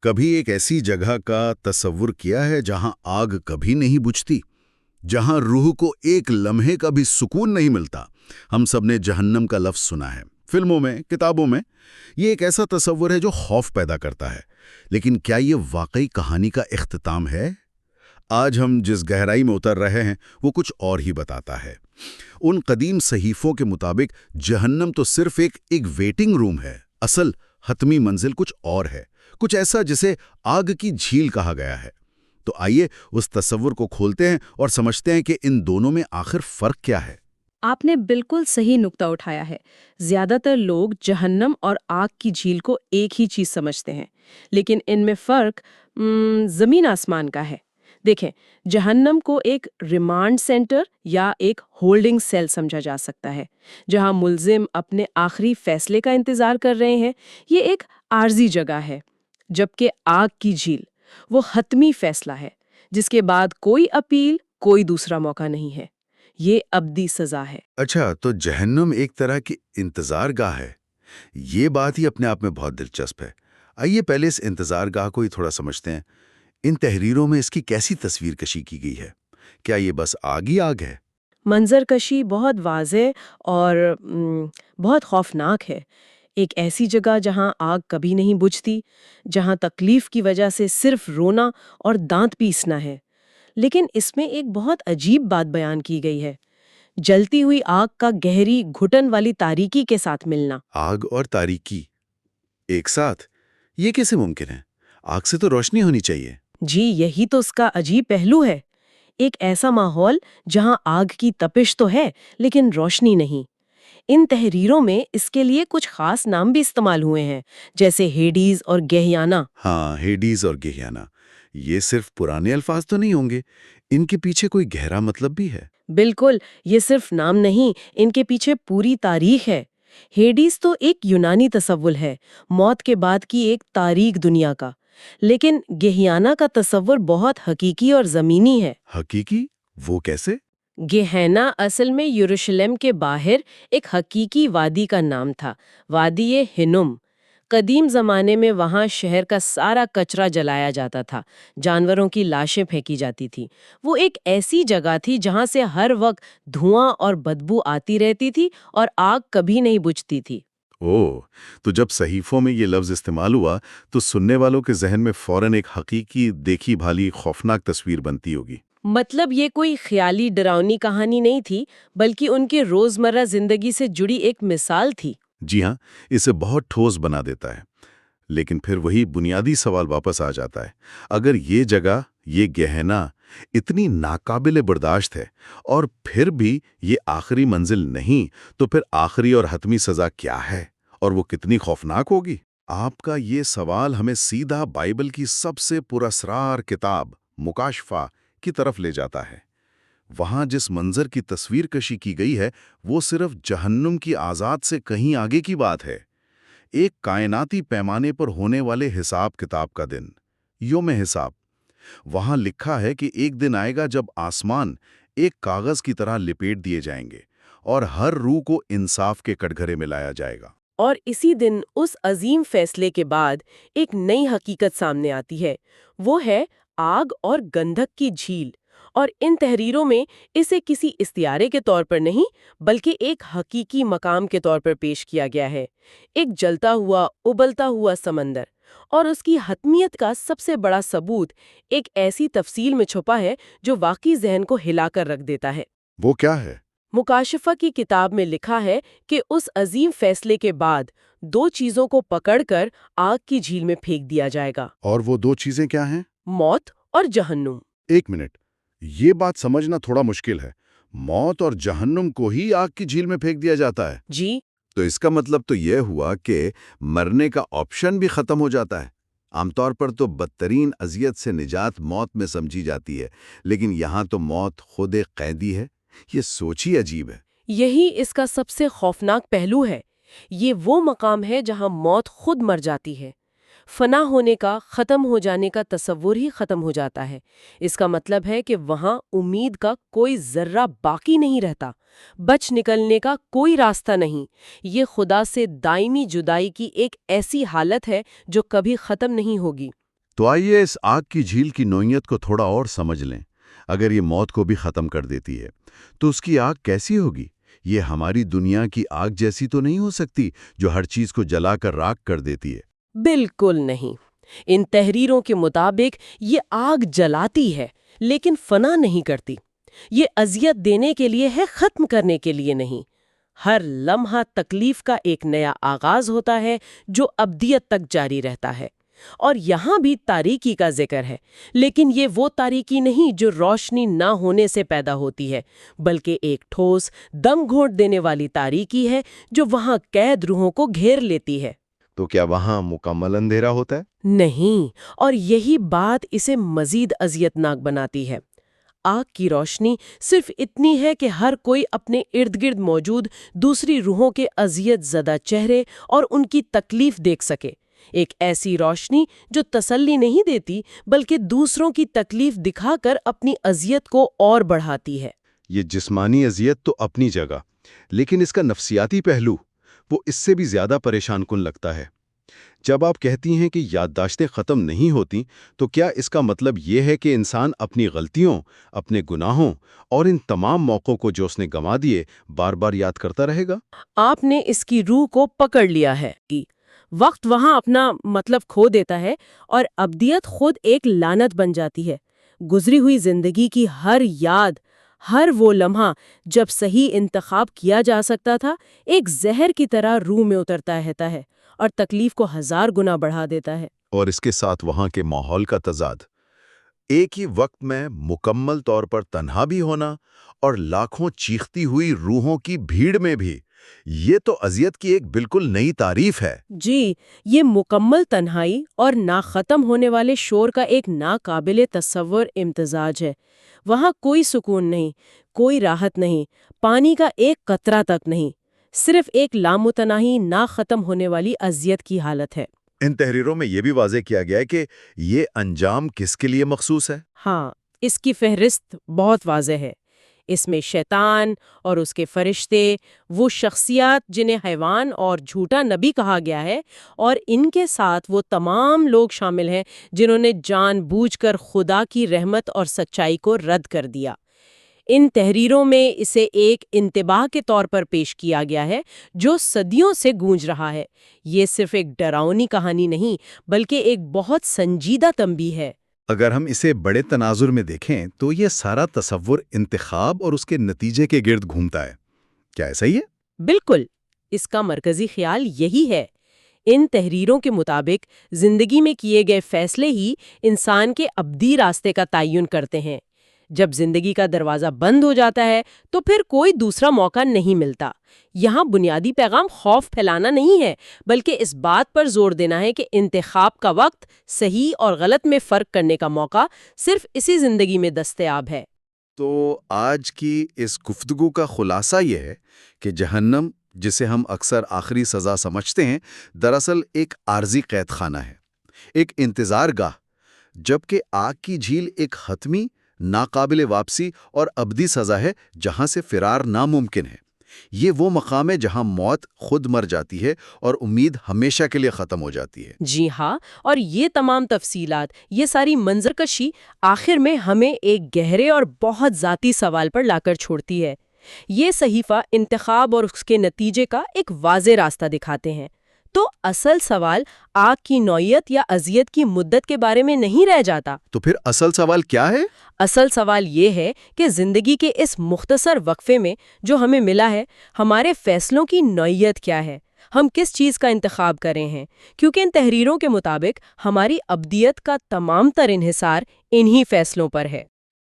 کبھی ایک ایسی جگہ کا تصور کیا ہے جہاں آگ کبھی نہیں بجھتی، جہاں روح کو ایک لمحے کا بھی سکون نہیں ملتا؟ ہم سب نے جہنم کا لفظ سنا ہے، فلموں میں، کتابوں میں۔ یہ ایک ایسا تصور ہے جو خوف پیدا کرتا ہے، لیکن کیا یہ واقعی کہانی کا اختتام ہے؟ آج ہم جس گہرائی میں اتر رہے ہیں وہ کچھ اور ہی بتاتا ہے۔ ان قدیم صحیفوں کے مطابق جہنم تو صرف ایک ویٹنگ روم ہے، اصل حتمی منزل کچھ اور ہے، کچھ ایسا جسے آگ کی جھیل کہا گیا ہے۔ تو آئیے اس تصور کو کھولتے ہیں اور سمجھتے ہیں کہ ان دونوں میں آخر فرق کیا ہے۔ آپ نے بالکل صحیح نقطہ اٹھایا ہے۔ زیادہ تر لوگ جہنم اور آگ کی جھیل کو ایک ہی چیز سمجھتے ہیں، لیکن ان میں فرق زمین آسمان کا ہے۔ دیکھیں، جہنم کو ایک ریمانڈ سینٹر یا ایک ہولڈنگ سیل سمجھا جا سکتا ہے، جہاں ملزم اپنے آخری فیصلے کا انتظار کر رہے ہیں۔ یہ ایک عارضی جگہ ہے، جبکہ آگ کی جھیل وہ حتمی فیصلہ ہے، جس کے بعد کوئی اپیل، کوئی دوسرا موقع نہیں ہے۔ یہ ابدی سزا ہے۔ اچھا، تو جہنم ایک طرح کی انتظار گاہ ہے۔ یہ بات ہی اپنے آپ میں بہت دلچسپ ہے۔ آئیے پہلے اس انتظار گاہ کو ہی تھوڑا سمجھتے ہیں۔ ان تحریروں میں اس کی کیسی تصویر کشی کی گئی ہے؟ کیا یہ بس آگ ہی آگ ہے؟ منظر کشی بہت واضح اور بہت خوفناک ہے۔ ایک ایسی جگہ جہاں آگ کبھی نہیں بجھتی، جہاں تکلیف کی وجہ سے صرف رونا اور دانت پیسنا ہے۔ لیکن اس میں ایک بہت عجیب بات بیان کی گئی ہے: جلتی ہوئی آگ کا گہری گھٹن والی تاریکی کے ساتھ ملنا۔ آگ اور تاریکی ایک ساتھ؟ یہ کیسے ممکن ہے؟ آگ سے تو روشنی ہونی چاہیے۔ جی، یہی تو اس کا عجیب پہلو ہے۔ ایک ایسا ماحول جہاں آگ کی تپش تو ہے لیکن روشنی نہیں۔ ان تحریروں میں اس کے لیے کچھ خاص نام بھی استعمال ہوئے ہیں، جیسے ہیڈیز اور گہیانہ۔ ہاں، ہیڈیز اور گہیانہ، یہ صرف پرانے الفاظ تو نہیں ہوں گے؟ ان کے پیچھے کوئی گہرا مطلب بھی ہے؟ بالکل، یہ صرف نام نہیں، ان کے پیچھے پوری تاریخ ہے۔ ہیڈیز تو ایک یونانی تصور ہے، موت کے بعد کی ایک تاریک دنیا کا، لیکن گہیانہ کا تصور بہت حقیقی اور زمینی ہے۔ حقیقی؟ وہ کیسے؟ گہینہ اصل میں یروشلم کے باہر ایک حقیقی وادی کا نام تھا، وادی ہنوم۔ قدیم زمانے میں وہاں شہر کا سارا کچرا جلایا جاتا تھا، جانوروں کی لاشیں پھینکی جاتی تھی۔ وہ ایک ایسی جگہ تھی جہاں سے ہر وقت دھواں اور بدبو آتی رہتی تھی اور آگ کبھی نہیں بجھتی تھی۔ اوہ، تو جب صحیفوں میں یہ لفظ استعمال ہوا تو سننے والوں کے ذہن میں فوراً ایک حقیقی دیکھی بھالی خوفناک تصویر بنتی ہوگی۔ مطلب یہ کوئی خیالی ڈراؤنی کہانی نہیں تھی، بلکہ ان کے روزمرہ زندگی سے جڑی ایک مثال تھی۔ جی ہاں، اسے بہت ٹھوس بنا دیتا ہے۔ لیکن پھر وہی بنیادی سوال واپس آ جاتا ہے۔ اگر یہ جگہ، یہ گہنا اتنی ناقابل برداشت ہے اور پھر بھی یہ آخری منزل نہیں، تو پھر آخری اور حتمی سزا کیا ہے اور وہ کتنی خوفناک ہوگی؟ آپ کا یہ سوال ہمیں سیدھا بائبل کی سب سے پراسرار کتاب مکاشفہ کی طرف لے جاتا ہے۔ وہاں جس منظر کی تصویر کشی کی گئی ہے وہ صرف جہنم کی آزاد سے کہیں آگے کی بات ہے۔ ایک کائناتی پیمانے پر ہونے والے حساب کتاب کا دن، یوم حساب۔ وہاں لکھا ہے کہ ایک دن آئے گا جب آسمان ایک کاغذ کی طرح لپیٹ دیے جائیں گے اور ہر روح کو انصاف کے کٹگرے میں لایا جائے گا۔ اور اسی دن اس عظیم فیصلے کے بعد ایک نئی حقیقت سامنے آتی ہے، وہ ہے آگ اور گندھک کی جھیل۔ اور ان تحریروں میں اسے کسی استعارے کے طور پر نہیں، بلکہ ایک حقیقی مقام کے طور پر پیش کیا گیا ہے۔ ایک جلتا ہوا، ابلتا ہوا سمندر، اور اس کی حتمیت کا سب سے بڑا ثبوت ایک ایسی تفصیل میں چھپا ہے جو واقعی ذہن کو ہلا کر رکھ دیتا ہے۔ وہ کیا ہے؟ مکاشفہ کی کتاب میں لکھا ہے کہ اس عظیم فیصلے کے بعد دو چیزوں کو پکڑ کر آگ کی جھیل میں پھینک دیا جائے گا۔ اور وہ دو چیزیں کیا ہیں؟ موت اور جہنم۔ ایک منٹ، یہ بات سمجھنا تھوڑا مشکل ہے۔ موت اور جہنم کو ہی آگ کی جھیل میں پھینک دیا جاتا ہے؟ جی، تو اس کا مطلب تو یہ ہوا کہ مرنے کا آپشن بھی ختم ہو جاتا ہے۔ عام طور پر تو بدترین اذیت سے نجات موت میں سمجھی جاتی ہے، لیکن یہاں تو موت خود ایک قیدی ہے۔ یہ سوچ ہی عجیب ہے۔ یہی اس کا سب سے خوفناک پہلو ہے۔ یہ وہ مقام ہے جہاں موت خود مر جاتی ہے۔ فنا ہونے کا، ختم ہو جانے کا تصور ہی ختم ہو جاتا ہے۔ اس کا مطلب ہے کہ وہاں امید کا کوئی ذرہ باقی نہیں رہتا، بچ نکلنے کا کوئی راستہ نہیں۔ یہ خدا سے دائمی جدائی کی ایک ایسی حالت ہے جو کبھی ختم نہیں ہوگی۔ تو آئیے اس آگ کی جھیل کی نوعیت کو تھوڑا اور سمجھ لیں۔ اگر یہ موت کو بھی ختم کر دیتی ہے تو اس کی آگ کیسی ہوگی؟ یہ ہماری دنیا کی آگ جیسی تو نہیں ہو سکتی جو ہر چیز کو جلا کر راکھ کر دیتی ہے۔ بالکل نہیں۔ ان تحریروں کے مطابق یہ آگ جلاتی ہے لیکن فنا نہیں کرتی۔ یہ اذیت دینے کے لیے ہے، ختم کرنے کے لیے نہیں۔ ہر لمحہ تکلیف کا ایک نیا آغاز ہوتا ہے جو ابدیت تک جاری رہتا ہے۔ اور یہاں بھی تاریکی کا ذکر ہے، لیکن یہ وہ تاریکی نہیں جو روشنی نہ ہونے سے پیدا ہوتی ہے، بلکہ ایک ٹھوس، دم گھونٹ دینے والی تاریکی ہے جو وہاں قید روحوں کو گھیر لیتی ہے۔ تو کیا وہاں مکمل اندھیرا ہوتا ہے؟ نہیں، اور یہی بات اسے مزید اذیتناک بناتی ہے۔ آگ کی روشنی صرف اتنی ہے کہ ہر کوئی اپنے ارد گرد موجود دوسری روحوں کے اذیت زدہ چہرے اور ان کی تکلیف دیکھ سکے۔ ایک ایسی روشنی جو تسلی نہیں دیتی بلکہ دوسروں کی تکلیف دکھا کر اپنی اذیت کو اور بڑھاتی ہے۔ یہ جسمانی اذیت تو اپنی جگہ، لیکن اس کا نفسیاتی پہلو وہ اس سے بھی زیادہ پریشان کن لگتا ہے۔ جب آپ کہتی ہیں کہ یادداشتیں ختم نہیں ہوتی، تو کیا اس کا مطلب یہ ہے کہ انسان اپنی غلطیوں، اپنے گناہوں اور ان تمام موقعوں کو جو اس نے گنوا دیے بار بار یاد کرتا رہے گا؟ آپ نے اس کی روح کو پکڑ لیا ہے۔ وقت وہاں اپنا مطلب کھو دیتا ہے اور ابدیت خود ایک لعنت بن جاتی ہے۔ گزری ہوئی زندگی کی ہر یاد، ہر وہ لمحہ جب صحیح انتخاب کیا جا سکتا تھا، ایک زہر کی طرح روح میں اترتا رہتا ہے اور تکلیف کو 1000 گنا بڑھا دیتا ہے۔ اور اس کے ساتھ وہاں کے ماحول کا تضاد، ایک ہی وقت میں مکمل طور پر تنہا بھی ہونا اور لاکھوں چیختی ہوئی روحوں کی بھیڑ میں بھی، یہ تو اذیت کی ایک بالکل نئی تعریف ہے۔ جی، یہ مکمل تنہائی اور نہ ختم ہونے والے شور کا ایک ناقابل تصور امتزاج ہے۔ وہاں کوئی سکون نہیں، کوئی راحت نہیں، پانی کا ایک قطرہ تک نہیں، صرف ایک لامتناہی نہ ختم ہونے والی اذیت کی حالت ہے۔ ان تحریروں میں یہ بھی واضح کیا گیا ہے کہ یہ انجام کس کے لیے مخصوص ہے۔ ہاں، اس کی فہرست بہت واضح ہے۔ اس میں شیطان اور اس کے فرشتے، وہ شخصیات جنہیں حیوان اور جھوٹا نبی کہا گیا ہے، اور ان کے ساتھ وہ تمام لوگ شامل ہیں جنہوں نے جان بوجھ کر خدا کی رحمت اور سچائی کو رد کر دیا۔ ان تحریروں میں اسے ایک انتباہ کے طور پر پیش کیا گیا ہے جو صدیوں سے گونج رہا ہے۔ یہ صرف ایک ڈراؤنی کہانی نہیں بلکہ ایک بہت سنجیدہ تنبیہ ہے۔ اگر ہم اسے بڑے تناظر میں دیکھیں تو یہ سارا تصور انتخاب اور اس کے نتیجے کے گرد گھومتا ہے۔ کیا ایسا ہی ہے؟ بالکل، اس کا مرکزی خیال یہی ہے۔ ان تحریروں کے مطابق زندگی میں کیے گئے فیصلے ہی انسان کے ابدی راستے کا تعین کرتے ہیں۔ جب زندگی کا دروازہ بند ہو جاتا ہے تو پھر کوئی دوسرا موقع نہیں ملتا۔ یہاں بنیادی پیغام خوف پھیلانا نہیں ہے بلکہ اس بات پر زور دینا ہے کہ انتخاب کا وقت، صحیح اور غلط میں فرق کرنے کا موقع صرف اسی زندگی میں دستیاب ہے۔ تو آج کی اس گفتگو کا خلاصہ یہ ہے کہ جہنم، جسے ہم اکثر آخری سزا سمجھتے ہیں، دراصل ایک عارضی قید خانہ ہے، ایک انتظار گاہ، جبکہ آگ کی جھیل ایک حتمی، ناقابل واپسی اور ابدی سزا ہے جہاں سے فرار ناممکن ہے۔ یہ وہ مقام ہے جہاں موت خود مر جاتی ہے اور امید ہمیشہ کے لیے ختم ہو جاتی ہے۔ جی ہاں، اور یہ تمام تفصیلات، یہ ساری منظرکشی آخر میں ہمیں ایک گہرے اور بہت ذاتی سوال پر لا کر چھوڑتی ہے۔ یہ صحیفہ انتخاب اور اس کے نتیجے کا ایک واضح راستہ دکھاتے ہیں۔ تو اصل سوال آگ کی نوعیت یا اذیت کی مدت کے بارے میں نہیں رہ جاتا۔ تو پھر اصل سوال کیا ہے؟ اصل سوال یہ ہے کہ زندگی کے اس مختصر وقفے میں جو ہمیں ملا ہے، ہمارے فیصلوں کی نوعیت کیا ہے؟ ہم کس چیز کا انتخاب کر رہے ہیں؟ کیونکہ ان تحریروں کے مطابق ہماری ابدیت کا تمام تر انحصار انہی فیصلوں پر ہے۔